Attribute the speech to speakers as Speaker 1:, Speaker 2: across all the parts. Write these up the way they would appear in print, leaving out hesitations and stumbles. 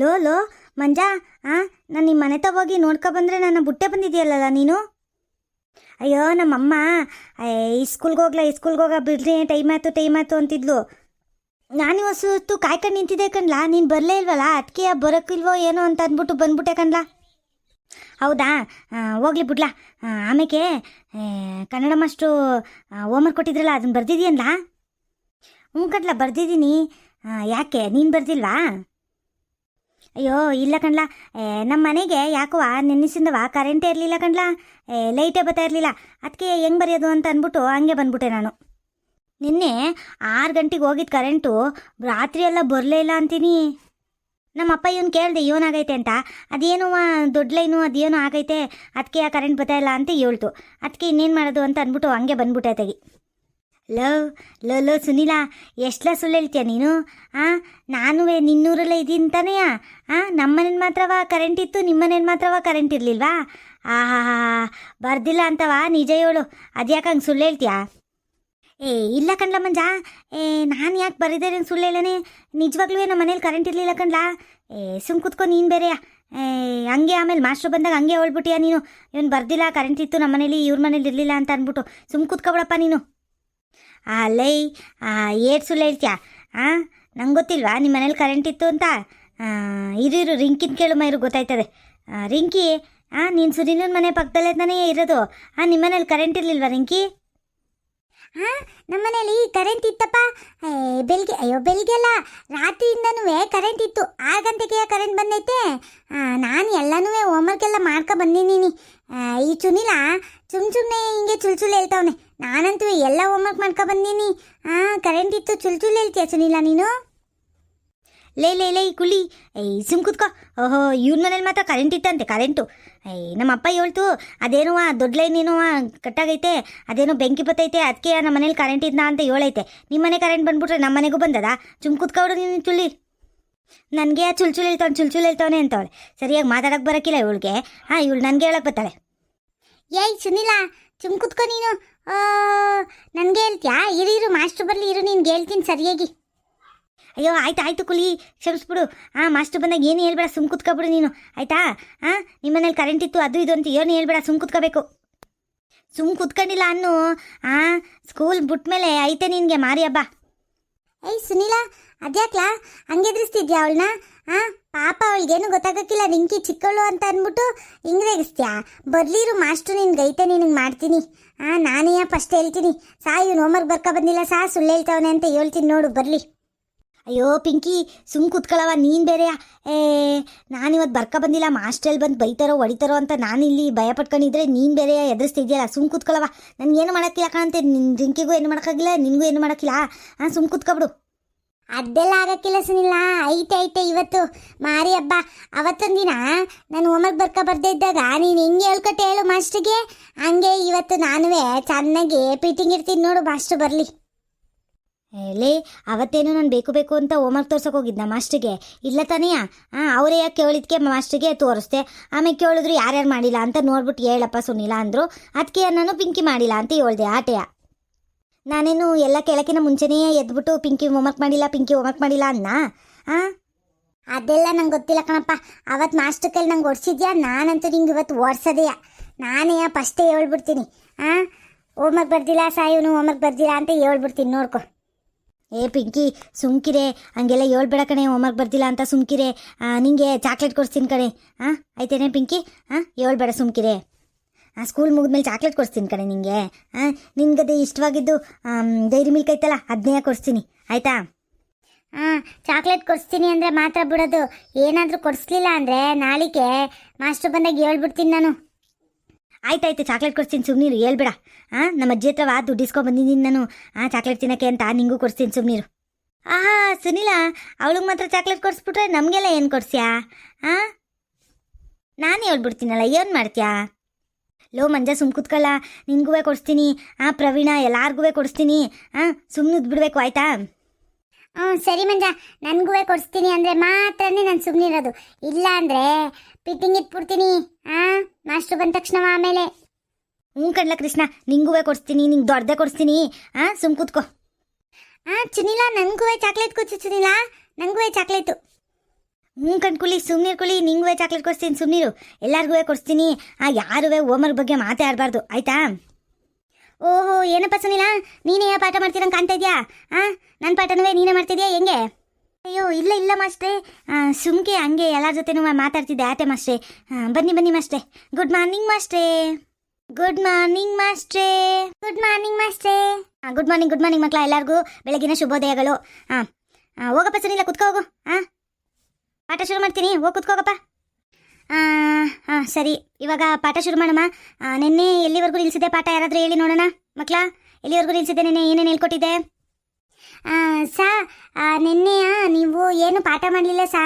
Speaker 1: Low low Manja, ನಾನು ನಿಮ್ಮ ಮನೆ ಹೋಗಿ ನೋಡ್ಕೊಬಂದ್ರೆ ನನ್ನ ಬುಟ್ಟೆ ಬಂದಿದೆಯಲ್ಲ ನೀನು. ಅಯ್ಯೋ ನಮ್ಮಮ್ಮ ಸ್ಕೂಲ್ಗೆ ಹೋಗ ಬಿಡ್ರಿ, ಟೈಮ್ ಆಯ್ತು ಅಂತಿದ್ಲು. ನಾನು ಹೊಸತ್ತು ಕಾಯ್ಕೊಂಡು ನಿಂತಿದ್ದೆ ಕಣ್ಲಾ, ನೀನು ಬರಲೇ ಇಲ್ವಲ್ಲ, ಅದಕ್ಕೆ ಬರೋಕ್ಕಿಲ್ವೋ ಏನೋ ಅಂತ ಅಂದ್ಬಿಟ್ಟು ಬಂದ್ಬಿಟ್ಟೆ ಕಣ್ಲಾ. ಹೌದಾ, ಹೋಗ್ಲಿ ಬಿಡ್ಲಾ. ಆಮೇಲೆ ಕನ್ನಡ ಮಾಸ್ಟ್ರು ಹೋಮ್ವರ್ಕ್ ಕೊಟ್ಟಿದ್ರಲ್ಲ, ಅದನ್ನು ಬರ್ದಿದ್ದೀಯಲ್ಲ? ಹ್ಞೂ ಕಣ್ಲಾ, ಬರ್ದಿದ್ದೀನಿ. ಯಾಕೆ ನೀನು ಬರ್ದಿಲ್ವಾ? ಅಯ್ಯೋ ಇಲ್ಲ ಕಣ್ಲಾ, ನಮ್ಮ ಮನೆಗೆ ಯಾಕೋ ನೆನ್ನಿಸಿಂದವ ಕರೆಂಟೇ ಇರಲಿಲ್ಲ ಕಣ್ಲಾ, ಲೈಟೇ ಬರ್ತಾ ಇರಲಿಲ್ಲ. ಅದಕ್ಕೆ ಹೆಂಗೆ ಬರೆಯೋದು ಅಂತ ಅಂದ್ಬಿಟ್ಟು ಹಂಗೆ ಬಂದ್ಬಿಟ್ಟೆ ನಾನು. ನಿನ್ನೆ 6 ಗಂಟೆಗೆ ಹೋಗಿದ್ದು ಕರೆಂಟು, ರಾತ್ರಿ ಎಲ್ಲ ಬರಲೇ ಇಲ್ಲ ಅಂತೀನಿ. ನಮ್ಮಪ್ಪ ಇವನು ಕೇಳಿದೆ ಇವನಾಗೈತೆ ಅಂತ, ಅದೇನೋ ದೊಡ್ಡ ಲೈನು ಅದೇನೋ ಆಗೈತೆ, ಅದಕ್ಕೆ ಆ ಕರೆಂಟ್ ಬರ್ತಾ ಇಲ್ಲ ಅಂತ ಹೇಳ್ತು. ಅದಕ್ಕೆ ಇನ್ನೇನು ಮಾಡೋದು ಅಂತ ಅಂದ್ಬಿಟ್ಟು ಹಂಗೆ ಬಂದ್ಬಿಟ್ಟೆ ತೆಗಿ. ಲೋ ಸುನೀಲ, ಎಷ್ಟಲ ಸುಳ್ಳು ಹೇಳ್ತೀಯ ನೀನು? ನಾನು ನಿನ್ನೂರಲ್ಲೇ ಇದ್ದೀನಿ ತಾನೆಯಾ? ನಮ್ಮನೇಲಿ ಮಾತ್ರವ ಕರೆಂಟ್ ಇತ್ತು, ನಿಮ್ಮನೇಲಿ ಮಾತ್ರವ ಕರೆಂಟ್ ಇರಲಿಲ್ವಾ? ಬರ್ದಿಲ್ಲ ಅಂತವ ನಿಜ ಹೇಳು, ಅದ್ಯಾಕೆ ಹಂಗೆ ಸುಳ್ಳು ಹೇಳ್ತೀಯಾ? ಇಲ್ಲ ಕಣ್ಲ ಮಂಜಾ, ನಾನು ಯಾಕೆ ಬರೀದೇನೆ ಸುಳ್ಳು ಹೇಳನೆ, ನಿಜವಾಗ್ಲೂ ನಮ್ಮ ಮನೇಲಿ ಕರೆಂಟ್ ಇರಲಿಲ್ಲ ಕಣ್ಲ. ಸುಮ್ ಕೂತ್ಕೊ ನೀನು ಬೇರೆಯಾ, ಹಂಗೆ ಆಮೇಲೆ ಮಾಸ್ಟ್ರು ಬಂದಾಗ ಹಂಗೆ ಹೇಳ್ಬಿಟ್ಟಿಯಾ ನೀನು, ಇವನು ಬರ್ದಿಲ್ಲ ಕರೆಂಟ್ ಇತ್ತು ನಮ್ಮ ಮನೇಲಿ, ಇವ್ರ ಮನೇಲಿ ಇರಲಿಲ್ಲ ಅಂತ ಅಂದ್ಬಿಟ್ಟು. ಸುಮ್ ಕೂತ್ಕೊಬಿಡಪ್ಪ ನೀನು. ಅಲ್ಲೈ ಏಟ್ ಸುಳ್ಳು ಹೇಳ್ತೀಯಾ? ನಂಗೆ ಗೊತ್ತಿಲ್ವಾ ನಿಮ್ಮ ಮನೇಲಿ ಕರೆಂಟ್ ಇತ್ತು ಅಂತ? ಇರು ರಿಂಕಿನ ಕೇಳು ಇರು ಗೊತ್ತಾಯ್ತದೆ. ರಿಂಕಿ, ನೀನು ಸುನೀಲನ ಮನೆ ಪಕ್ಕದಲ್ಲೇ ತಾನೇ ಇರೋದು. ನಿಮ್ಮ ಮನೇಲಿ ಕರೆಂಟ್ ಇರಲಿಲ್ವಾ ರಿಂಕಿ? ನಮ್ಮ ಮನೇಲಿ ಕರೆಂಟ್ ಇತ್ತಪ್ಪ, ಬೆಳಿಗ್ಗೆ ಅಲ್ಲ ರಾತ್ರಿಯಿಂದನೂ ಕರೆಂಟ್ ಇತ್ತು. 6 ಗಂಟೆಗೆ ಕರೆಂಟ್ ಬಂದೈತೆ. ನಾನು ಎಲ್ಲನೂ ಹೋಮ್ವರ್ಕ್ ಎಲ್ಲ ಮಾಡ್ಕೊ ಬಂದಿದ್ದೀನಿ. ಈ ಸುನೀಲ ಸುಮ್ಮನೆ ಹಿಂಗೆ ಚುಳ್ಚುಳ್ಳು ಹೇಳ್ತಾವನೆ. ನಾನಂತೂ ಎಲ್ಲ ಹೋಮ್ವರ್ಕ್ ಮಾಡ್ಕೊ ಬಂದೀನಿ. ಕರೆಂಟ್ ಇತ್ತು ಚುಳ್ಚುಳ್ಳು ಹೇಳ್ತೀಯ ಸುನೀಲ ನೀನು? ಲೇ ಕುಲಿ, ಸುಮ್ ಕೂತ್ಕೋ. ಓಹೋ, ಇವ್ರ ಮನೇಲಿ ಮಾತ್ರ ಕರೆಂಟ್ ಇತ್ತಂತೆ. ಕರೆಂಟು ನಮ್ಮಪ್ಪ ಹೇಳ್ತು, ಅದೇನೋ ದೊಡ್ಡ ಲೈನ್ ಏನೋ ಕಟ್ಟಾಗೈತೆ, ಅದೇನೋ ಬೆಂಕಿ ಬತ್ತೈತೆ, ಅದಕ್ಕೆ ನಮ್ಮ ಮನೇಲಿ ಕರೆಂಟ್ ಇದ್ದ ಅಂತ ಹೇಳೈತೆ. ನಿಮ್ಮ ಮನೆ ಕರೆಂಟ್ ಬಂದ್ಬಿಟ್ರೆ ನಮ್ಮ ಮನೆಗೂ ಬಂದದ? ಸುಮ್ ಕೂತ್ಕೊಬಿಡು ನೀನು ಚುಳ್ಳಿ. ನನಗೆ ಚುಳ್ಚುಳ್ಳು ಹೇಳ್ತಾವನೆ ಅಂತವಳೆ. ಸರಿಯಾಗಿ ಮಾತಾಡೋಕೆ ಬರೋಕ್ಕಿಲ್ಲ ಇವಳಿಗೆ. ಇವಳು ನನಗೆ ಹೇಳಕ್ಕೆ ಬರ್ತಾಳೆ. ಏಯ್ ಸುನೀಲ, ಸುಮ್ ಕೂತ್ಕೊ ನೀನು. ನನಗೆ ಹೇಳ್ತೀಯಾ? ಇರು ಮಾಸ್ಟ್ರು ಬರಲಿ, ಇರು ನಿನ್ಗೆ ಹೇಳ್ತೀನಿ ಸರಿಯಾಗಿ. ಅಯ್ಯೋ ಆಯ್ತು ಕುಲಿ, ಕ್ಷಮಿಸ್ಬಿಡು. ಮಾಸ್ಟ್ರು ಬಂದಾಗ ಏನು ಹೇಳ್ಬೇಡ, ಸುಮ್ ಕೂತ್ಕೊಬಿಡು ನೀನು, ಆಯಿತಾ? ನಿಮ್ಮ ಮನೇಲಿ ಕರೆಂಟ್ ಇತ್ತು ಅದು ಇದು ಅಂತ ಏನು ಹೇಳ್ಬೇಡ, ಸುಮ್ ಕೂತ್ಕೋಬೇಕು. ಸುಮ್ ಕೂತ್ಕೊಂಡಿಲ್ಲ ಅನ್ನು. ಸ್ಕೂಲ್ ಬಿಟ್ಮೇಲೆ ಐತೆ ನಿನಗೆ ಮಾರಿ ಹಬ್ಬ. ಏಯ್ ಸುನೀಲ, ಅದ್ಯಾಕ್ಲಾ ಹಂಗೆ ಎದುರಿಸ್ತಿದ್ಯಾ ಅವಳನ್ನ? ಪಾಪ ಅವಳಿಗೇನು ಗೊತ್ತಾಗಕ್ಕಿಲ್ಲ, ರಿಂಕಿ ಚಿಕ್ಕವಳು ಅಂತ ಅಂದ್ಬಿಟ್ಟು ಹಿಂಗೆ ರೇಗಿಸ್ತೀಯಾ? ಬರ್ಲಿರು ಮಾಸ್ಟ್ರು ನಿನ್ಗೈತೆ, ನಿನಗೆ ಮಾಡ್ತೀನಿ. ನಾನೇ ಫಸ್ಟ್ ಹೇಳ್ತೀನಿ. ಇವನು ಹೋಮ್ವರ್ಕ್ ಬರ್ಕೊ ಬಂದಿಲ್ಲ, ಸುಳ್ಳು ಹೇಳ್ತಾವನೆ ಅಂತ ಹೇಳ್ತೀನಿ ನೋಡು, ಬರಲಿ. ಅಯ್ಯೋ ಪಿಂಕಿ, ಸುಮ್ ಕೂತ್ಕೊಳ್ಳವ ನೀನು ಬೇರೆಯಾ? ನಾನಿವತ್ತು ಬರ್ಕೊ ಬಂದಿಲ್ಲ, ಮಾಸ್ಟ್ರಲ್ಲಿ ಬಂದು ಬೈತಾರೋ ಹೊಡಿತಾರೋ ಅಂತ ನಾನಿಲ್ಲಿ ಭಯ ಪಟ್ಕೊಂಡಿದ್ರೆ ನೀನು ಬೇರೆ ಎದುರಿಸ್ತಿದ್ಯಲ್ಲ. ಸುಮ್ ಕೂತ್ಕೊಳ್ಳವ, ನನಗೇನು ಮಾಡೋಕ್ಕಿಲ್ಲ ಕಾಣಂತೆ. ನಿನ್ನ ರಿಂಕಿಗೂ ಏನು ಮಾಡೋಕ್ಕಾಗಿಲ್ಲ, ನಿನಗೂ ಏನು ಮಾಡೋಕ್ಕಿಲ್ಲ. ಸುಮ್ ಕೂತ್ಕೊಬಿಡು. ಅದೆಲ್ಲ ಆಗಕ್ಕಿಲ್ಲ ಸುನಿಲ್ಲ, ಐತೆ ಇವತ್ತು ಮಾರಿ ಹಬ್ಬ. ಅವತ್ತೊಂದಿನ ನಾನು ಹೋಮ್ವರ್ಕ್ ಬರ್ಕೊ ಬರ್ದೇ ಇದ್ದಾಗ ನೀನು ಹೆಂಗೆ ಹೇಳ್ಕೊಟ್ಟೆ ಹೇಳು ಮಾಸ್ಟ್ರಿಗೆ, ಹಂಗೆ ಇವತ್ತು ನಾನು ಚೆನ್ನಾಗಿ ಪೀಟಿಂಗ್ ಇರ್ತೀನಿ ನೋಡು, ಮಾಸ್ಟ್ರು ಬರಲಿ. ಅವತ್ತೇನು ನಾನು ಬೇಕು ಅಂತ ಹೋಮ್ವರ್ಕ್ ತೋರ್ಸೋಕೆ ಹೋಗಿದ್ದ ಮಾಸ್ಟ್ರಿಗೆ, ಇಲ್ಲ ತಾನೆಯಾ? ಅವರೇ ಯಾಕೆ ಕೇಳಿದ್ಕೆ ಮಾಸ್ಟ್ರಿಗೆ ತೋರಿಸ್ದೆ. ಆಮೇಲೆ ಕೇಳಿದ್ರು ಯಾರ್ಯಾರು ಮಾಡಿಲ್ಲ ಅಂತ ನೋಡ್ಬಿಟ್ಟು ಹೇಳಪ್ಪ ಸುನಿಲ್ಲ ಅಂದರು. ಅದಕ್ಕೆ ನಾನು ಪಿಂಕಿ ಮಾಡಿಲ್ಲ ಅಂತ ಹೇಳ್ದೆ ಆಟೆಯ. ನಾನೇನು ಎಲ್ಲ ಕೇಳೋಕ್ಕಿಂತ ಮುಂಚೆನೇ ಎದ್ಬಿಟ್ಟು ಪಿಂಕಿ ಹೋಮ್ವರ್ಕ್ ಮಾಡಿಲ್ಲ ಅನ್ನ. ಅದೆಲ್ಲ ನಂಗೆ ಗೊತ್ತಿಲ್ಲ ಕಣಪ್ಪ. ಅವತ್ತು ಮಾಸ್ಟರ್ ಕೈಲಿ ನಂಗೆ ಓಡಿಸಿದ್ಯಾ? ನಾನಂತೂ ನಿಂಗೆ ಇವತ್ತು ಓಡಿಸೋದೆಯಾ, ನಾನೇ ಫಸ್ಟೇ ಹೇಳ್ಬಿಡ್ತೀನಿ. ಹೋಮ್ವರ್ಕ್ ಬರ್ದಿಲ್ಲ ಇವನು ಹೋಮ್ವರ್ಕ್ ಬರ್ದಿಲ್ಲ ಅಂತ ಹೇಳ್ಬಿಡ್ತೀನಿ, ನೋಡ್ಕೊ. ಪಿಂಕಿ ಸುಮ್ಕಿರೆ, ಹಂಗೆಲ್ಲ ಹೇಳ್ಬೇಡ ಕಣೆ, ಹೋಮ್ವರ್ಕ್ ಬರ್ದಿಲ್ಲ ಅಂತ ಸುಮ್ಕಿರೆ. ನಿಂಗೆ ಚಾಕ್ಲೇಟ್ ಕೊಡಿಸ್ತೀನಿ ಕಣೆ. ಆಯ್ತೇನೆ ಪಿಂಕಿ? ಹೇಳ್ಬೇಡ ಸುಮ್ಕಿರೆ. ಸ್ಕೂಲ್ ಮುಗಿದ್ಮೇಲೆ ಚಾಕ್ಲೇಟ್ ಕೊಡಿಸ್ತೀನಿ ಕಣೆ ನಿಂಗೆ. ನಿನ್ಗದೆ ಇಷ್ಟವಾಗಿದ್ದು ಡೈರಿ ಮಿಲ್ಕ್ ಐತಲ್ಲ, ಅದನ್ನೇ ಕೊಡಿಸ್ತೀನಿ, ಆಯಿತಾ? ಚಾಕ್ಲೇಟ್ ಕೊಡಿಸ್ತೀನಿ ಅಂದರೆ ಮಾತ್ರ ಬಿಡೋದು. ಏನಾದರೂ ಕೊಡಿಸ್ಲಿಲ್ಲ ಅಂದರೆ ನಾಳೆಗೆ ಮಾಸ್ಟ್ರು ಬಂದಾಗ ಹೇಳ್ಬಿಡ್ತೀನಿ ನಾನು. ಆಯ್ತಾಯ್ತು, ಚಾಕ್ಲೇಟ್ ಕೊಡಿಸ್ತೀನಿ, ಸುಮ್ಮನೀರು, ಹೇಳ್ಬೇಡ. ನಮ್ಮ ಅಜ್ಜಿ ಹತ್ರವ ದುಡ್ಡು ಇಸ್ಕೊಂಡು ಬಂದಿದ್ದೀನಿ ನಾನು ಚಾಕ್ಲೇಟ್ ತಿನ್ನೋಕ್ಕೆ ಅಂತ. ನಿಂಗೂ ಕೊಡಿಸ್ತೀನಿ, ಸುಮ್ಮನೀರು. ಸುನಿಲ, ಅವಳಿಗೆ ಮಾತ್ರ ಚಾಕ್ಲೇಟ್ ಕೊಡಿಸ್ಬಿಟ್ರೆ ನಮಗೆಲ್ಲ ಏನು ಕೊಡಿಸ್ಯಾ? ನಾನು ಹೇಳ್ಬಿಡ್ತೀನಲ್ಲ, ಏನು ಮಾಡ್ತೀಯಾ? ಲೋ ಮಂಜ, ಸುಮ್ ಕೂತ್ಕೊಳ್ಳ, ನಿನ್ಗೂ ಕೊಡಿಸ್ತೀನಿ. ಪ್ರವೀಣ ಎಲ್ಲಾರ್ಗೂ ಕೊಡಿಸ್ತೀನಿ. ಸುಮ್ಮನೆ ಬಿಡಬೇಕು, ಆಯಿತಾ? ಸರಿ ಮಂಜ, ನನಗೂ ಕೊಡಿಸ್ತೀನಿ ಅಂದರೆ ಮಾತ್ರನೇ ನಾನು ಸುಮ್ಮನಿರೋದು. ಇಲ್ಲ ಅಂದರೆ ಪಿಟ್ಟಿಂಗ್ ಇಟ್ಬಿಡ್ತೀನಿ ಮಾಸ್ಟ್ರು ಬಂದ ತಕ್ಷಣ. ಆಮೇಲೆ ಕಣ್ಲ ಕೃಷ್ಣ, ನಿಂಗೂ ಕೊಡಿಸ್ತೀನಿ, ನಿಂಗೆ ದೊಡ್ಡದೇ ಕೊಡಿಸ್ತೀನಿ. ಸುಮ್ ಕೂತ್ಕೋ. ಚುನಿಲಾ, ನನಗೂ ಚಾಕ್ಲೇಟ್ ಕೊಚ್ಚು ಚುನಿಲಾ, ನನಗೂ ಚಾಕ್ಲೇಟು. ಹ್ಞೂ ಕಣ್ಕುಲಿ ಸುಮ್ಮನೆ ಕುಲಿ ನಿಂಗೂ ಚಾಕ್ಲೇಟ್ ಕೊಡಿಸ್ತೀನಿ ಸುಮ್ಮನಿರು ಎಲ್ಲರಿಗೂ ಕೊಡಿಸ್ತೀನಿ ಯಾರೂ ಹೋಮ್ವರ್ಕ್ ಬಗ್ಗೆ ಮಾತೇ ಆಡಬಾರ್ದು ಆಯಿತಾ. ಓಹೋ ಏನಪ್ಪ ಸುನಿಲ ನೀನೇ ಪಾಠ ಮಾಡ್ತೀರಂಗೆ ಕಾಣ್ತಾ ಇದೆಯಾ ನನ್ನ ಪಾಠನವೇ ನೀನೇ ಮಾಡ್ತಿದ್ಯಾ ಹೆಂಗೆ? ಅಯ್ಯೋ ಇಲ್ಲ ಇಲ್ಲ ಮಾಸ್ಟ್ರೇ ಸುಮ್ಕೆ ಹಂಗೆ ಎಲ್ಲರ ಜೊತೆನೂ ಮಾತಾಡ್ತಿದ್ದೆ ಆಟೆ ಮಾಸ್ಟ್ರೇ. ಬನ್ನಿ ಬನ್ನಿ ಮಾಸ್ಟ್ರೇ. ಗುಡ್ ಮಾರ್ನಿಂಗ್ ಮಾಸ್ಟ್ರೇ. ಗುಡ್ ಮಾರ್ನಿಂಗ್ ಮಾಸ್ಟ್ರೇ. ಗುಡ್ ಮಾರ್ನಿಂಗ್ ಮಾಸ್ಟ್ರೇ. ಗುಡ್ ಮಾರ್ನಿಂಗ್ ಮಕ್ಕಳ ಎಲ್ಲರಿಗೂ ಬೆಳಗಿನ ಶುಭೋದಯಗಳು. ಹೋಗಪ್ಪ ಸುನಿಲ ಕುತ್ಕೋ ಹೋಗು. ಪಾಠ ಶುರು ಮಾಡ್ತೀನಿ ಹೋಗಿ ಕುತ್ಕೋಗಪ್ಪ. ಸರಿ ಇವಾಗ ಪಾಠ ಶುರು ಮಾಡಮ್ಮ. ನಿನ್ನೆ ಎಲ್ಲಿವರೆಗೂ ನಿಲ್ಲಿಸಿದೆ ಪಾಠ ಯಾರಾದರೂ ಹೇಳಿ ನೋಡೋಣ ಮಕ್ಕಳ. ಎಲ್ಲಿವರೆಗೂ ನಿಲ್ಲಿಸಿದೆ ನಿನ್ನೆ ಏನೇನು ಹೇಳ್ಕೊಟ್ಟಿದ್ದೆ? ಸಾ ನಿನ್ನೆ ನೀವು ಏನು ಪಾಠ ಮಾಡಲಿಲ್ಲ ಸಾ.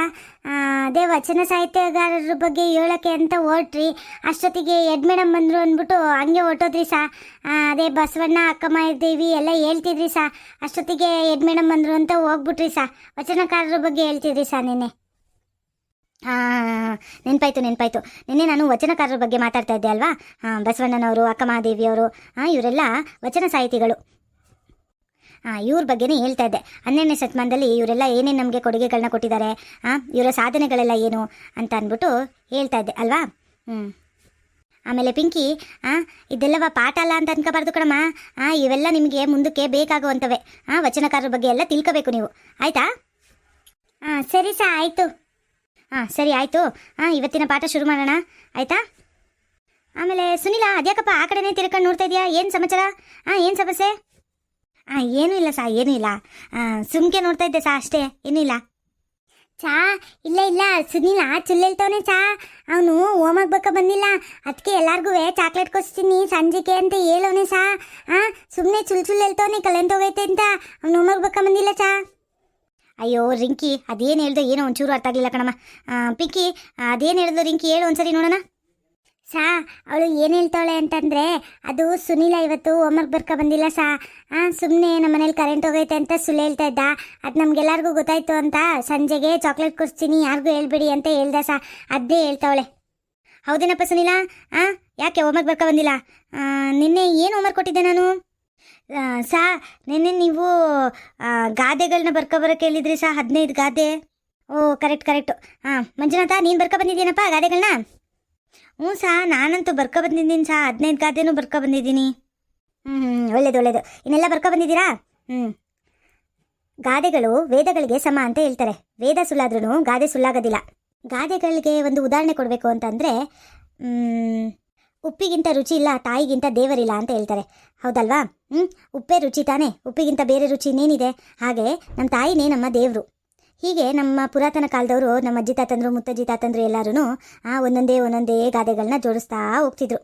Speaker 1: ಅದೇ ವಚನ ಸಾಹಿತ್ಯಗಾರರ ಬಗ್ಗೆ ಹೇಳೋಕ್ಕೆ ಅಂತ ಹೊರಟ್ರಿ. ಅಷ್ಟೊತ್ತಿಗೆ ಎಡ್ ಮೇಡಮ್ ಬಂದರು ಅಂದ್ಬಿಟ್ಟು ಹಂಗೆ ಹೊರಟೋದ್ರಿ ಸಾ. ಅದೇ ಬಸವಣ್ಣ ಅಕ್ಕಮಹಾದೇವಿ ಎಲ್ಲ ಹೇಳ್ತಿದ್ರಿ ಸಾ. ಅಷ್ಟೊತ್ತಿಗೆ ಎಡ್ ಮೇಡಮ್ ಬಂದರು ಅಂತ ಹೋಗ್ಬಿಟ್ರಿ ಸಾ. ವಚನಕಾರರ ಬಗ್ಗೆ ಹೇಳ್ತಿದ್ರಿ ಸಾ ನಿನ್ನೆ. ನೆನಪಾಯ್ತು ನಿನ್ನೆ ನಾನು ವಚನಕಾರರ ಬಗ್ಗೆ ಮಾತಾಡ್ತಾ ಇದ್ದೆ ಅಲ್ವಾ. ಬಸವಣ್ಣನವರು ಅಕ್ಕಮಹಾದೇವಿಯವರು ಇವರೆಲ್ಲ ವಚನ ಸಾಹಿತಿಗಳು. ಇವ್ರ ಬಗ್ಗೆನೇ ಹೇಳ್ತಾ ಇದ್ದೆ. 12ನೇ ಶತಮಾನದಲ್ಲಿ ಇವರೆಲ್ಲ ಏನೇನು ನಮಗೆ ಕೊಡುಗೆಗಳನ್ನ ಕೊಟ್ಟಿದ್ದಾರೆ, ಇವರ ಸಾಧನೆಗಳೆಲ್ಲ ಏನು ಅಂತ ಅಂದ್ಬಿಟ್ಟು ಹೇಳ್ತಾ ಇದ್ದೆ ಅಲ್ವಾ. ಆಮೇಲೆ ಪಿಂಕಿ ಇದೆಲ್ಲವ ಪಾಠ ಅಲ್ಲ ಅಂತ ಅನ್ಕೋಬಾರ್ದು ಕಣಮ್ಮ. ಇವೆಲ್ಲ ನಿಮಗೆ ಮುಂದಕ್ಕೆ ಬೇಕಾಗುವಂಥವೇ. ವಚನಕಾರರ ಬಗ್ಗೆ ಎಲ್ಲ ತಿಳ್ಕೋಬೇಕು ನೀವು ಆಯಿತಾ. ಸರಿ ಸಾ ಆಯಿತು. ಸರಿ ಆಯಿತು. ಇವತ್ತಿನ ಪಾಠ ಶುರು ಮಾಡೋಣ ಆಯಿತಾ. ಆಮೇಲೆ ಸುನಿಲ ಅದ್ಯಾಕಪ್ಪ ಆ ಕಡೆನೇ ತಿರ್ಕೊಂಡು ನೋಡ್ತಾ ಇದೆಯಾ? ಏನು ಸಮಾಚಾರ? ಏನು ಸಮಸ್ಯೆ? ಏನೂ ಇಲ್ಲ ಸಾ ಏನೂ ಇಲ್ಲ. ಸುಮ್ಕೆ ನೋಡ್ತಾ ಇದ್ದೆ ಸಾ ಅಷ್ಟೇ ಏನೂ ಇಲ್ಲ. ಚಾ ಇಲ್ಲ ಸುನಿಲ ಚುಲ್ ಹೇಳ್ತವನೆ ಚಾ. ಅವನು ಹೋಮಾಗ್ಬೇಕ ಬಂದಿಲ್ಲ ಅದಕ್ಕೆ ಎಲ್ಲಾರ್ಗೂ ಚಾಕ್ಲೇಟ್ ಕೊಡಿಸ್ತೀನಿ ಸಂಜೆಗೆ ಅಂತ ಹೇಳೋನೆ ಸಾ. ಸುಮ್ಮನೆ ಚುಲ್ ಹೇಳ್ತವನೆ ಕಲೆಂತ ಹೋಗೈತೆ ಅಂತ. ಅವ್ನು ಹೋಮಾಗ್ಬೇಕ ಬಂದಿಲ್ಲ ಚಾ. ಅಯ್ಯೋ ರಿಂಕಿ ಅದೇನು ಹೇಳ್ದೋ ಏನೋ ಒಂಚೂರು ಅರ್ಥ ಆಗಲಿಲ್ಲ ಕಣಮ್ಮ. ಪಿಂಕಿ ಅದೇನು ಹೇಳ್ದೋ ರಿಂಕಿ ಹೇಳು ಒಂದ್ಸರಿ ನೋಡೋಣ. ಸಾ ಅವಳು ಏನು ಹೇಳ್ತಾವಳೆ ಅಂತಂದರೆ ಅದು ಸುನಿಲ ಇವತ್ತು ಹೋಮ್ವರ್ಕ್ ಬರ್ಕೊ ಬಂದಿಲ್ಲ ಸಾ. ಸುಮ್ಮನೆ ನಮ್ಮ ಮನೇಲಿ ಕರೆಂಟ್ ಹೋಗೈತೆ ಅಂತ ಸುಳ್ಳು ಹೇಳ್ತಾ ಇದ್ದ. ಅದು ನಮಗೆಲ್ಲರಿಗೂ ಗೊತ್ತಾಯ್ತು ಅಂತ ಸಂಜೆಗೆ ಚಾಕ್ಲೇಟ್ ಕೊಡಿಸ್ತೀನಿ ಯಾರಿಗೂ ಹೇಳ್ಬೇಡಿ ಅಂತ ಹೇಳ್ದ ಸಾ. ಅದೇ ಹೇಳ್ತಾವಳೆ. ಹೌದೇನಪ್ಪ ಸುನಿಲ? ಯಾಕೆ ಹೋಮ್ವರ್ಕ್ ಬರ್ಕೊ ಬಂದಿಲ್ಲ? ನಿನ್ನೆ ಏನು ಹೋಮ್ವರ್ಕ್ ಕೊಟ್ಟಿದ್ದೆ ನಾನು? ಸಾ ನಿನ್ನೆ ನೀವು ಗಾದೆಗಳನ್ನ ಬರ್ಕೊಬರೋಕೆ ಹೇಳಿದ್ರಿ ಸಾ. 15 ಗಾದೆ. ಓ ಕರೆಕ್ಟು. ಮಂಜುನಾಥ ನೀನು ಬರ್ಕೊ ಬಂದಿದ್ದೀನಪ್ಪ ಗಾದೆಗಳನ್ನ? ಹ್ಞೂ ಸಾ ನಾನಂತೂ ಬರ್ಕೊ ಬಂದಿದ್ದೀನಿ ಸಾ. 15 ಗಾದೆನೂ ಬರ್ಕೊ ಬಂದಿದ್ದೀನಿ. ಒಳ್ಳೇದು. ಇನ್ನೆಲ್ಲ ಬರ್ಕೊ ಬಂದಿದ್ದೀರಾ? ಗಾದೆಗಳು ವೇದಗಳಿಗೆ ಸಮ ಅಂತ ಹೇಳ್ತಾರೆ. ವೇದ ಸುಳ್ಳಾದ್ರೂ ಗಾದೆ ಸುಳ್ಳಾಗೋದಿಲ್ಲ. ಗಾದೆಗಳಿಗೆ ಒಂದು ಉದಾಹರಣೆ ಕೊಡಬೇಕು ಅಂತಂದರೆ ಉಪ್ಪಿಗಿಂತ ರುಚಿ ಇಲ್ಲ ತಾಯಿಗಿಂತ ದೇವರಿಲ್ಲ ಅಂತ ಹೇಳ್ತಾರೆ. ಹೌದಲ್ವಾ? ಉಪ್ಪೇ ರುಚಿ ತಾನೇ, ಉಪ್ಪಿಗಿಂತ ಬೇರೆ ರುಚಿ ಇನ್ನೇನಿದೆ? ಹಾಗೆ ನಮ್ಮ ತಾಯಿನೇ ನಮ್ಮ ದೇವರು. ಹೀಗೆ ನಮ್ಮ ಪುರಾತನ ಕಾಲದವರು ನಮ್ಮ ಅಜ್ಜಿ ತಾತಂದ್ರು ಮುತ್ತಜ್ಜಿ ತಾತಂದ್ರು ಎಲ್ಲರೂ ಒಂದೊಂದೇ ಗಾದೆಗಳನ್ನ ಜೋಡಿಸ್ತಾ ಹೋಗ್ತಿದ್ರು.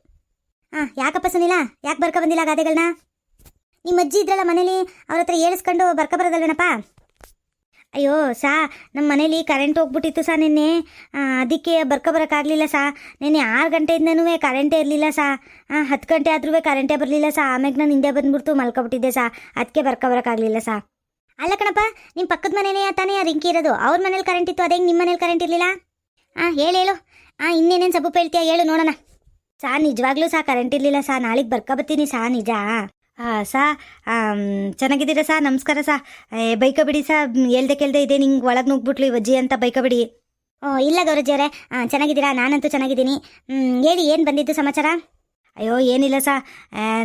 Speaker 1: ಯಾಕಪ್ಪ ಸುನಿಲ ಯಾಕೆ ಬರ್ಕೊ ಬಂದಿಲ್ಲ ಗಾದೆಗಳನ್ನ? ನಿಮ್ಮ ಅಜ್ಜಿ ಇದ್ರಲ್ಲ ಮನೇಲಿ ಅವ್ರ ಹತ್ರ ಹೇಳಿಸ್ಕೊಂಡು ಬರ್ಕೊ ಬರೋದಲ್ವೇನಪ್ಪ? ಅಯ್ಯೋ ಸಾ ನಮ್ಮ ಮನೇಲಿ ಕರೆಂಟ್ ಹೋಗ್ಬಿಟ್ಟಿತ್ತು ಸಾ ನಿನ್ನೆ. ಅದಕ್ಕೆ ಬರ್ಕೊಬರೋಕ್ಕಾಗಲಿಲ್ಲ ಸಾ. ನಿನ್ನೆ 6 ಗಂಟೆಯಿಂದನೂ ಕರೆಂಟೇ ಇರಲಿಲ್ಲ ಸಾ. 10 ಗಂಟೆ ಆದ್ರೂ ಕರೆಂಟೇ ಬರಲಿಲ್ಲ ಸಾ. ಆಮೇಲೆ ನಾನು ಹಿಂದೆ ಬಂದ್ಬಿಡ್ತು ಮಲ್ಕೊಬಿಟ್ಟಿದ್ದೆ ಸಾ. ಅದಕ್ಕೆ ಬರ್ಕೊಬರೋಕ್ಕಾಗಲಿಲ್ಲ ಸಾ. ಅಲ್ಲ ಕಣಪ್ಪ ನಿಮ್ಮ ಪಕ್ಕದ ಮನೆಯೇ ತಾನೇ ರಿಂಕಿ ಇರೋದು. ಅವ್ರ ಮನೇಲಿ ಕರೆಂಟ್ ಇತ್ತು, ಅದೇ ನಿಮ್ಮ ಮನೇಲಿ ಕರೆಂಟ್ ಇರಲಿಲ್ಲ? ಹೇಳು ಇನ್ನೇನೇನು ಸಬೂಪ್ ಹೇಳ್ತೀಯ ಹೇಳು ನೋಡೋಣ. ಸಾ ನಿಜವಾಗ್ಲೂ ಸಾ ಕರೆಂಟ್ ಇರಲಿಲ್ಲ ಸಾ. ನಾಳೆಗೆ ಬರ್ಕೊಬತ್ತೀನಿ ಸಾ ನಿಜ. ಸಾ ಚೆನ್ನಾಗಿದ್ದೀರಾ ಸಾ? ನಮಸ್ಕಾರ ಸಾ. ಬೈಕಬಿಡಿ ಸಾ, ಕೇಳ್ದೆ ಇದೆ ನಿಂಗೆ ಒಳಗೆ ನುಗ್ಬಿಟ್ಲು ಇವಜ್ಜಿ ಅಂತ ಬೈಕಬಿಡಿ. ಇಲ್ಲ ಗೌರಜ್ಜಿಯವರೇ ಚೆನ್ನಾಗಿದ್ದೀರಾ? ನಾನಂತೂ ಚೆನ್ನಾಗಿದ್ದೀನಿ. ಹೇಳಿ ಏನು ಬಂದಿದ್ದು ಸಮಾಚಾರ? ಅಯ್ಯೋ ಏನಿಲ್ಲ ಸಾ,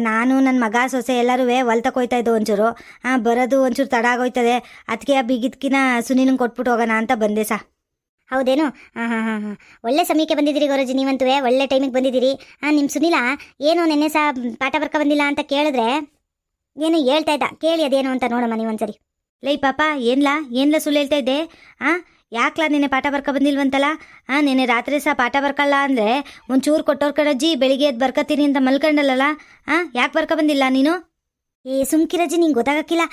Speaker 1: ನಾನು ನನ್ನ ಮಗ ಸೊಸೆ ಎಲ್ಲರೂ ಹೊಲ್ ತಗೋಯ್ತಾ ಇದ್ದು ಒಂಚೂರು. ಬರೋದು ಒಂಚೂರು ತಡ ಆಗೋಯ್ತದೆ. ಅದಕ್ಕೆ ಆ ಬಿಗಿದ್ಕಿನ ಸುನಿಲಂಗೆ ಕೊಟ್ಬಿಟ್ಟು ಹೋಗೋಣ ಅಂತ ಬಂದೆ ಸಾ. ಹೌದೇನು? ಹಾಂ ಒಳ್ಳೆ ಸಮಯಕ್ಕೆ ಬಂದಿದ್ದೀರಿ ಗೌರಜ್ಜಿ, ನೀವಂತೂ ಒಳ್ಳೆ ಟೈಮಿಗೆ ಬಂದಿದ್ದೀರಿ. ನಿಮ್ಮ ಸುನಿಲ ಏನು ನೆನ್ನೆ ಸಹ ಪಾಠ ಬರ್ಕೊ ಬಂದಿಲ್ಲ ಅಂತ ಕೇಳಿದ್ರೆ ಏನು ಹೇಳ್ತಾ ಇದ್ದ, ಕೇಳಿ ಅದೇನು ಅಂತ ನೋಡಮ್ಮ ನೀವೊಂದ್ಸರಿ. ಲೈ ಪಾಪ ಏನ್ಲ ಸುಳ್ಳು ಹೇಳ್ತಾ ಇದ್ದೆ? ಯಾಕ್ಲಾ ನಿನ್ನೆ ಪಾಠ ಬರ್ಕೊ ಬಂದಿಲ್ವಂತಲ್ಲ? ನಿನ್ನೆ ರಾತ್ರಿ ಸಹ ಪಾಠ ಬರ್ಕಲ್ಲ ಅಂದರೆ ಒಂಚೂರು ಕೊಟ್ಟೋರ್ ಕಡಜ್ಜಿ ಬೆಳಿಗ್ಗೆ ಎದ್ದು ಬರ್ಕೊತೀನಿ ಅಂತ ಮಲ್ಕೊಂಡಲ್ಲ. ಯಾಕೆ ಬರ್ಕೊ ಬಂದಿಲ್ಲ ನೀನು? ಸುಮ್ಕಿರಜ್ಜಿ ನಿಂಗೆ ಗೊತ್ತಾಗಕ್ಕಿಲ್ಲ.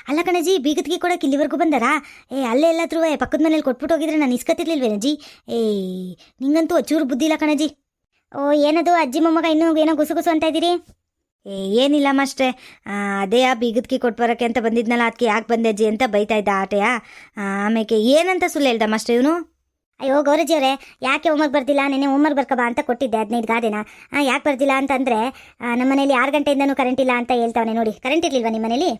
Speaker 1: ಅಲ್ಲ ಕಣಜ್ಜಿ, ಬೀಗತ್ಗೆ ಕೊಡೋಕೆ ಇಲ್ಲಿವರೆಗೂ ಬಂದಾರಾ? ಅಲ್ಲೇ ಎಲ್ಲಾದ್ರೂ ಪಕ್ಕದ ಮನೇಲಿ ಕೊಟ್ಬಿಟ್ಟು ಹೋಗಿದ್ರೆ ನಾನು ಇಸ್ಕತ್ತಿರ್ಲಿಲ್ವೇನಜ್ಜಿ? ನಿಂಗಂತೂ ಚೂರು ಬುದ್ಧಿ ಇಲ್ಲ ಕಣಜ್ಜಿ. ಏನದು ಅಜ್ಜಿ ಮೊಮ್ಮಗ ಇನ್ನೂ ಏನೋ ಗುಸು ಅಂತ ಇದ್ದೀರಿ? ಏನಿಲ್ಲ ಅಷ್ಟೇ. ಅದೇ ಬೀಗದ್ಕಿ ಕೊಟ್ಟು ಬರೋಕ್ಕೆ ಅಂತ ಬಂದಿದ್ನಲ್ಲ, ಅದಕ್ಕೆ ಯಾಕೆ ಬಂದೆ ಅಜ್ಜಿ ಅಂತ ಬೈತಾ ಇದ್ದ ಆಟೆಯ. ಆಮೇಲೆ ಏನಂತ ಸುಳ್ಳು ಹೇಳ್ದಮ್ಮ ಅಷ್ಟೇ ಇವನು. ಅಯ್ಯೋ ಗೌರಜ್ಜಿಯವರೇ, ಯಾಕೆ ಹೋಮ್ವರ್ಕ್ ಬರ್ದಿಲ್ಲ? ನೆನ್ನೆ ಹೋಮ್ವರ್ಕ್ ಬರ್ಕಬಾ ಅಂತ ಕೊಟ್ಟಿದ್ದೆ 15 ಗಾದೆನ. ಯಾಕೆ ಬರ್ದಿಲ್ಲ ಅಂತಂದರೆ ನಮ್ಮ ಮನೇಲಿ 6 ಗಂಟೆಯಿಂದನೂ ಕರೆಂಟ್ ಇಲ್ಲ ಅಂತ ಹೇಳ್ತಾವನೆ ನೋಡಿ. ಕರೆಂಟ್ ಇರಲಿಲ್ವಾ ನಿಮ್ಮ ಮನೇಲಿ?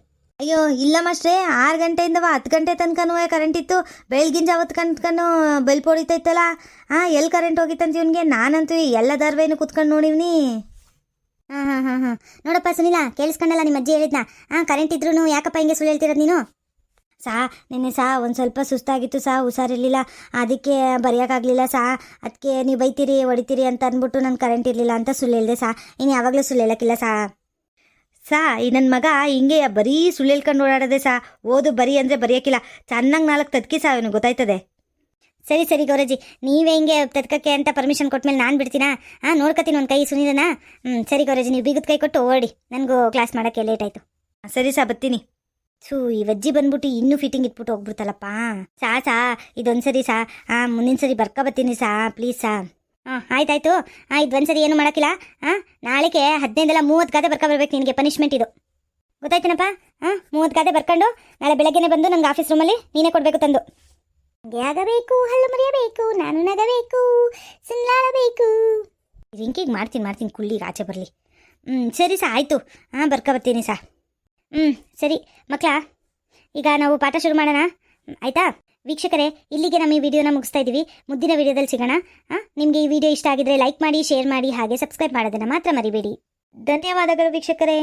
Speaker 1: ಅಯ್ಯೋ ಇಲ್ಲ ಮಾಸ್ಟ್ರೇ, 6 ಗಂಟೆಯಿಂದ 10 ಗಂಟೆ ತನಕನೂ ಕರೆಂಟ್ ಇತ್ತು. ಬೆಳಗಿನ ಜಾವತ್ತು ತನಕನೂ ಬಲ್ಪ್ ಹೊಡಿತೈತಲ್ಲ. ಎಲ್ಲಿ ಕರೆಂಟ್ ಹೋಗಿತ್ತಂತ ಇವನಿಗೆ. ನಾನಂತೂ ಎಲ್ಲ ದಾರ್ವೇನು ಕುತ್ಕೊಂಡು ನೋಡಿವ್ನಿ. ಹಾಂ ನೋಡಪ್ಪ ಸುನಿಲ, ಕೇಳಿಸ್ಕೊಂಡಲ್ಲ ನಿಮ್ಮ ಅಜ್ಜಿ ಹೇಳಿದ್ನ. ಕರೆಂಟ್ ಇದ್ರೂ ಯಾಕಪ್ಪ ಹಿಂಗೆ ಸುಳ್ಳು ಹೇಳ್ತಿರೋದು ನೀನು? ನಿನ್ನೆ ಒಂದು ಸ್ವಲ್ಪ ಸುಸ್ತಾಗಿತ್ತು ಹುಷಾರಿರಲಿಲ್ಲ, ಅದಕ್ಕೆ ಬರೆಯೋಕ್ಕಾಗಲಿಲ್ಲ ಅದಕ್ಕೆ ನೀವು ಬೈತೀರಿ ಹೊಡಿತೀರಿ ಅಂತ ಅಂದ್ಬಿಟ್ಟು ನಾನು ಕರೆಂಟ್ ಇರಲಿಲ್ಲ ಅಂತ ಸುಳ್ಳು ಹೇಳಿದೆ ಇನ್ನು ಯಾವಾಗಲೂ ಸುಳ್ಳು ಹೇಳೋಕ್ಕಿಲ್ಲ ಈ ನನ್ನ ಮಗ ಹಿಂಗೆ ಬರೀ ಸುಳ್ಳು ಹೇಳ್ಕೊಂಡು ಓಡಾಡೋದೆ ಓದು ಬರೀ ಅಂದರೆ ಬರೆಯೋಕ್ಕಿಲ್ಲ. ಚೆನ್ನಾಗಿ 4 ತದ್ಕಿ ಅವನಿಗೆ ಗೊತ್ತಾಯ್ತದೆ. ಸರಿ ಗೌರಜ್ಜಿ, ನೀವೇ ಹಿಂಗೆ ತದ್ಕಕ್ಕೆ ಅಂತ ಪರ್ಮಿಷನ್ ಕೊಟ್ಮೇಲೆ ನಾನು ಬಿಡ್ತೀನಾ? ನೋಡ್ಕೊತೀನಿ ಒಂದು ಕೈ ಸುನಿದನಾ. ಸರಿ ಗೌರಜ್ಜಿ, ನೀವು ಬೀಗದ ಕೈ ಕೊಟ್ಟು ಓಡಿ, ನನಗೂ ಕ್ಲಾಸ್ ಮಾಡೋಕ್ಕೆ ಲೇಟ್ ಆಯಿತು. ಸರಿ ಬರ್ತೀನಿ. ಈ ವಜ್ಜಿ ಬಂದ್ಬಿಟ್ಟು ಇನ್ನೂ ಫಿಟ್ಟಿಂಗ್ ಇಟ್ಬಿಟ್ಟು ಹೋಗ್ಬಿಡ್ತಲ್ಲಪ್ಪ. ಇದೊಂದು ಸರಿ ಮುಂದಿನ ಸರಿ ಬರ್ಕೊಬತ್ತೀನಿ ಪ್ಲೀಸ್ ಆಯ್ತಾಯ್ತು. ಇದೊಂದು ಸರಿ ಏನು ಮಾಡೋಕ್ಕಿಲ್ಲ. ನಾಳೆಗೆ 15 30 ಗಾದೆ ಬರ್ಕೊಬರ್ಬೇಕು ನಿನಗೆ. ಪನಿಷ್ಮೆಂಟ್ ಇದು ಗೊತ್ತಾಯ್ತೇನಪ್ಪ. 30 ಗಾದೆ ಬರ್ಕೊಂಡು ನಾಳೆ ಬೆಳಗ್ಗೆನೆ ಬಂದು ನನಗೆ ಆಫೀಸ್ ರೂಮಲ್ಲಿ ನೀನೇ ಕೊಡಬೇಕು ತಂದು. ಆಗಬೇಕು, ಹಲ್ಲು ಮರೆಯಬೇಕು, ನಾನು ನಗಬೇಕು, ಸುಳ್ಳಾಡಬೇಕು. ರಿಂಕಿಗೆ ಮಾಡ್ತೀನಿ ಕುಳ್ಳಿಗೆ ಆಚೆ ಬರಲಿ. ಸರಿ ಆಯಿತು. ಬರ್ಕೊಬರ್ತೀನಿ ಸರಿ ಮಕ್ಕಳ, ಈಗ ನಾವು ಪಾಠ ಶುರು ಮಾಡೋಣ ಆಯಿತಾ? ವೀಕ್ಷಕರೇ, ಇಲ್ಲಿಗೆ ನಮ್ಮ ಈ ವಿಡಿಯೋನ ಮುಗಿಸ್ತಾ ಇದ್ದೀವಿ. ಮುಂದಿನ ವಿಡಿಯೋದಲ್ಲಿ ಸಿಗೋಣ. ನಿಮಗೆ ಈ ವಿಡಿಯೋ ಇಷ್ಟ ಆಗಿದ್ರೆ ಲೈಕ್ ಮಾಡಿ, ಶೇರ್ ಮಾಡಿ, ಹಾಗೆ ಸಬ್ಸ್ಕ್ರೈಬ್ ಮಾಡೋದನ್ನು ಮಾತ್ರ ಮರಿಬೇಡಿ. ಧನ್ಯವಾದಗಳು ವೀಕ್ಷಕರೇ.